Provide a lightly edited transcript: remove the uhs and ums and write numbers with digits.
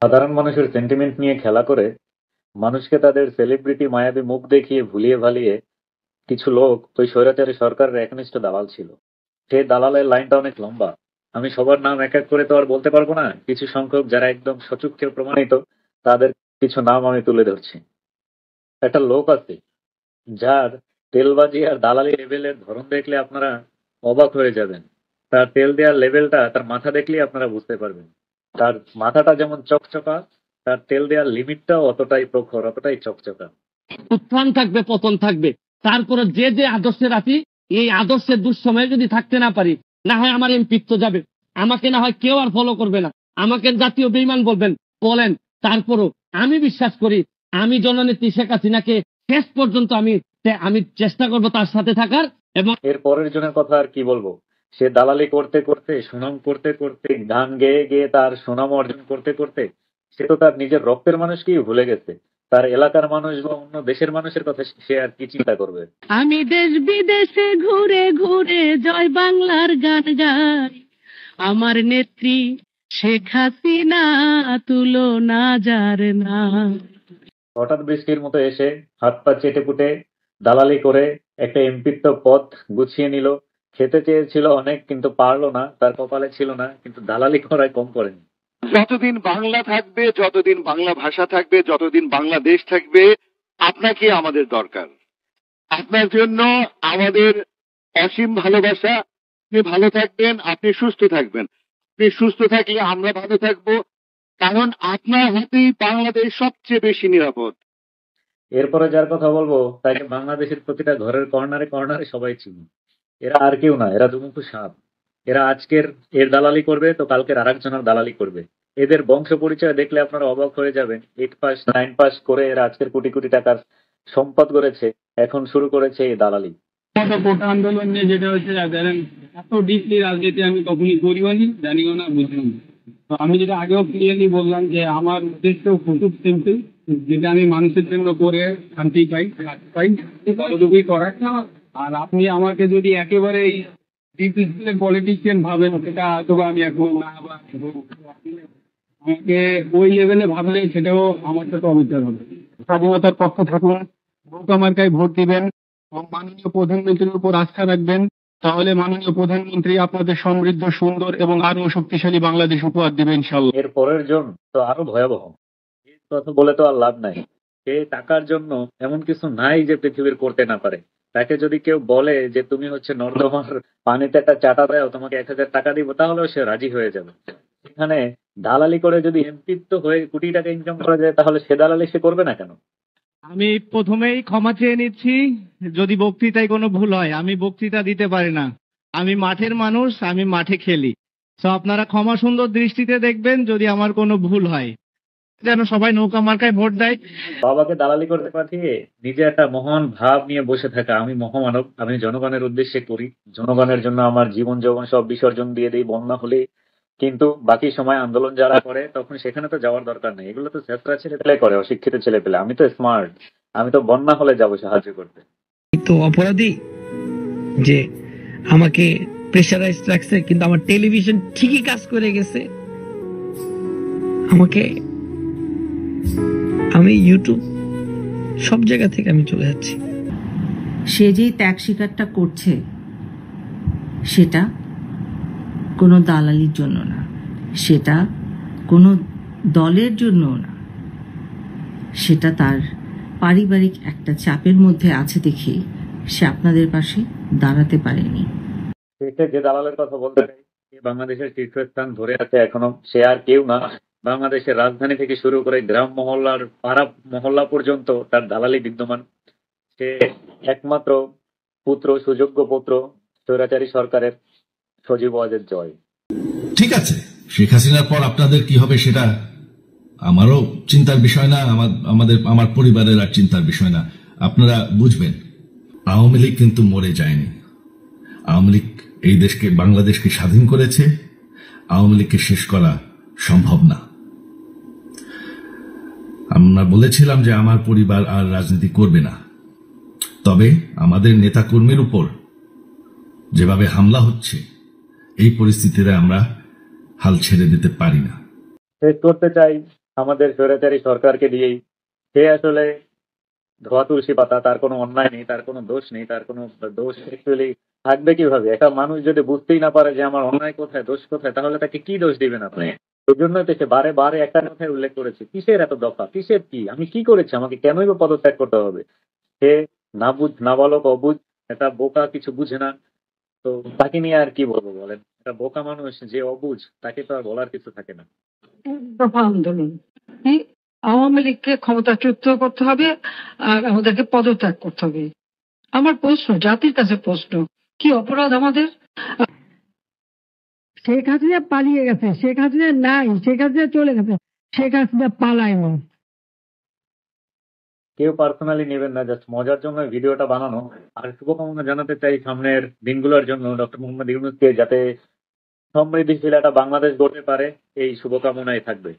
সাধারণ মানুষের সেন্টিমেন্ট নিয়ে খেলা করে মানুষকে তাদের সেলিব্রিটি মায়াবী মুখ দেখিয়ে ভুলিয়ে ভালিয়ে কিছু লোক ওই স্বৈরাচারী সরকারের একনিষ্ঠ দালাল ছিল। সেই দালালের লাইনটা অনেক লম্বা। আমি সবার নাম এক এক করে তো আর বলতে পারবো না, কিছু সংখ্যক যারা একদম সচক্ষে প্রমাণিত তাদের কিছু নাম আমি তুলে ধরছি। একটা লোক আছে যার তেলবাজি আর দালালি লেভেলের ধরন দেখলে আপনারা অবাক হয়ে যাবেন। তার তেল দেওয়ার লেভেলটা তার মাথা দেখলেই আপনারা বুঝতে পারবেন। তার মাথাটা যেমন চকচকা, তার তেল দেওয়ার লিমিটটাও অতটাই প্রখর, অতটাই চকচকা। উত্থান থাকবে, পতন থাকবে, তারপরে যে যে আদর্শে রাখি, এই আদর্শের দুঃসময়ে যদি থাকতে না পারি, না হয় আমার এমপিত্ব যাবে, আমাকে না হয় কেউ আর ফলো করবে না, আমাকে জাতীয় বেঈমান বলেন। তারপরও আমি বিশ্বাস করি, আমি জননেত্রী শেখ হাসিনাকে শেষ পর্যন্ত আমি চেষ্টা করব তার সাথে থাকার। এবং এর পরের জনের কথা আর কি বলবো, সে দালালি করতে করতে, সুনাম করতে করতে, গান গেয়ে গেয়ে তার সুনাম অর্জন করতে করতে সে তো তার নিজের রক্তের মানুষকেই ভুলে গেছে। তার এলাকার মানুষ বা অন্য দেশের মানুষের কথা সে আর কি চিন্তা করবে। আমি দেশ বিদেশে ঘুরে ঘুরে জয় বাংলার গান গাই, আমার নেত্রী শেখ হাসিনা তুলনা যার না। হঠাৎ বৃষ্টির মতো এসে হাত পা চেটে পুটে দালালি করে একটা এমপিত্ব পদ গুছিয়ে নিল। খেতে চেয়েছিল অনেক কিন্তু পারলো না, তার কপালে ছিল না, কিন্তু দালালি করায় কম করেনি। যতদিন বাংলা থাকবে, যতদিন বাংলা ভাষা থাকবে, যতদিন বাংলাদেশ থাকবে, আপনাকে আমাদের দরকার। আপনার জন্য আমাদের অসীম ভালোবাসা। আপনি ভালো থাকবেন, আপনি সুস্থ থাকবেন। আপনি সুস্থ থাকলে আমরা ভালো থাকবো, কারণ আপনার হাতেই বাংলাদেশ সবচেয়ে বেশি নিরাপদ। এরপরে যার কথা বলবো তাকে বাংলাদেশের প্রতিটা ঘরের কর্নারে কর্নারে সবাই চিনি। এরা আর কেউ না, এরা দুমুখো সাপ। এরা আজকের এর দালালি করবে তো কালকের আরেকজনের দালালি করবে। এদের বংশ পরিচয় দেখলে আপনারা অবাক হয়ে যাবেন। 8 পাস 9 পাস করে এরা আজকের কোটি কোটি টাকার সম্পদ করেছে, এখন শুরু করেছে এই দালালি। কোটা আন্দোলন নিয়ে যেটা হচ্ছে, জানেন, এত ডিপলি রাজনীতি আমি কখনই করিওনি, জানিও না, বুঝলাম। তো আমি যেটা আগেও ক্লিয়ারলি বললাম যে আমার উদ্দেশ্য খুব সিম্পল, যেটা আমি মানুষের জন্য করে শান্তি পাই, ততটুকুই করার। আর আপনি আমাকে যদি একেবারে ডিপলি পলিটিশিয়ান ভাবেন, সেটা হয়তো আমি এখন না, বা আমাকে ওই লেভেলে ভাবলে সেটাও আমার সাথে অবিচার হবে। স্বাধীনতার পক্ষে থাকুন, নৌকা মার্কায় ভোট দিবেন এবং মাননীয় প্রধানমন্ত্রীর উপর আস্থা রাখবেন। তাহলে মাননীয় প্রধানমন্ত্রী আপনাদের সমৃদ্ধ, সুন্দর এবং আরো শক্তিশালী বাংলাদেশ উপহার দিবেন ইনশাল্লাহ। এর পরের জন তো আরো ভয়াবহ। এই কথা বলে তো আর লাভ নাই। সে টাকার জন্য এমন কিছু নাই যে পৃথিবীর করতে না পারে। তাকে যদি কেউ বলে যে তুমি হচ্ছে নর্দমার পানিতে একটা চাটা দাও, তোমাকে 1000 টাকা দিব, তাহলেও সে রাজি হয়ে যাবে। সেখানে দালালি করে যদি এমপিত্ব হয়ে কোটি টাকা ইনকাম করা যায়, তাহলে সে দালালি সে করবে না কেন? আমি প্রথমেই ক্ষমা চেয়ে নিচ্ছি যদি বক্তৃতায় কোনো ভুল হয়। আমি বক্তৃতা দিতে পারি না, আমি মাঠের মানুষ, আমি মাঠে খেলি। তো আপনারা ক্ষমা সুন্দর দৃষ্টিতে দেখবেন যদি আমার কোনো ভুল হয়, যেন সবাই নৌকা মার্কায় ভোট দেয়। বাবাকে দালালি করতে পাঠিয়ে নিজে একটা মহান ভাব নিয়ে বসে থাকা, আমি মহামানব, আমি জনগণের উদ্দেশ্যে করি, জনগণের জন্য আমার জীবন যৌবন সব বিসর্জন দিয়ে দিই বন্যা হলে। কিন্তু বাকি সময় আন্দোলন যারা করে তখন সেখানে তো যাওয়ার দরকার নেই। এগুলো তো ছেত্রা ছেলে পেলে করে, অশিক্ষিত ছেলে পেলে। আমি তো স্মার্ট, আমি তো বন্যা হলে যাবো সাহায্য করতে। তো অপরাধী যে আমাকে প্রেশারাইজ রাখছে, কিন্তু আমার টেলিভিশন ঠিকই কাজ করে গেছে। আমি ইউটিউব সব জায়গা থেকে আমি চলে যাচ্ছি। সে যেই ত্যাগ স্বীকারটা করছে, সেটা কোনো দালালির জন্য না, সেটা কোনো দলের জন্য না, সেটা তার পারিবারিক একটা চাপের মধ্যে আছে দেখেই সে আপনাদের পাশে দাঁড়াতে পারেনি। যে দালালের কথা বলতে চাই, বাংলাদেশের শীর্ষস্থান ধরে আছে এখনো। সে আর কেউ না, বাংলাদেশের রাজধানী থেকে শুরু করে গ্রাম মহল্লার পাড়া মহল্লা পর্যন্ত তার দালালি বিদ্যমান। সে একমাত্র পুত্র, সুযোগ্য পুত্র স্বৈরাচারী সরকারের সজীব ওয়াজেদ জয়। ঠিক আছে, শেখ হাসিনার পর আপনাদের কি হবে সেটা আমারও চিন্তার বিষয় না, আমার পরিবারের আর চিন্তার বিষয় না। আপনারা বুঝবেন, আওয়ামী লীগ কিন্তু মরে যায়নি। আওয়ামী লীগ এই দেশকে, বাংলাদেশকে স্বাধীন করেছে। আওয়ামী লীগকে শেষ করা সম্ভব না। আমরা বলেছিলাম যে আমার পরিবার আর রাজনীতি করবে না, তবে আমাদের নেতা কর্মীর উপর যেভাবে হামলা হচ্ছে, এই পরিস্থিতিতে আমরা হাল ছেড়ে দিতে পারি না। শেষ করতে চাই আমাদের স্বৈরাচারী সরকারকে দিয়েই। সে আসলে ধোয়া তুলসী পাতা, তার কোনো অন্যায় নেই, তার কোনো দোষ নেই, তার কোনো দোষ অ্যাকচুয়ালি থাকবে কিভাবে? একটা মানুষ যদি বুঝতেই না পারে যে আমার অন্যায় কোথায়, দোষ কোথায়, তাহলে তাকে কি দোষ দিবেন আপনি? ওই জন্যই তো সে বারে বারে একটা কথাই উল্লেখ করেছে, কিসের এত দফা, কিসের কি, আমি কি করেছি, আমাকে কেনই বা পদত্যাগ করতে হবে? সে নাবালক, অবুঝ, একটা বোকা, কিছু বুঝে না। তো তাকে নিয়ে আর কি বলবো বলেন? একটা বোকা মানুষ যে অবুঝ, তাকে তো আর বলার কিছু থাকে না। দফা আন্দোলন, এই আওয়ামী লীগকে ক্ষমতাচ্যুত করতে হবে আর আমাদেরকে পদত্যাগ করতে হবে। আমার প্রশ্ন, জাতির কাছে প্রশ্ন, কি অপরাধ আমাদের? শেখ হাসিনা পালিয়ে গেছে, শেখ হাসিনা নাই, শেখ হাসিনা চলে গেছে, শেখ হাসিনা পালায়নি। কেউ পার্সোনালি নেবেন না, জাস্ট মজার জন্য ভিডিওটা বানানো। আর শুভকামনা জানাতে চাই সামনের দিনগুলোর জন্য ডক্টর মোহাম্মদ ইউনূসকে, যাতে সমৃদ্ধিশীল একটা বাংলাদেশ গড়তে পারে, এই শুভকামনাই থাকবে।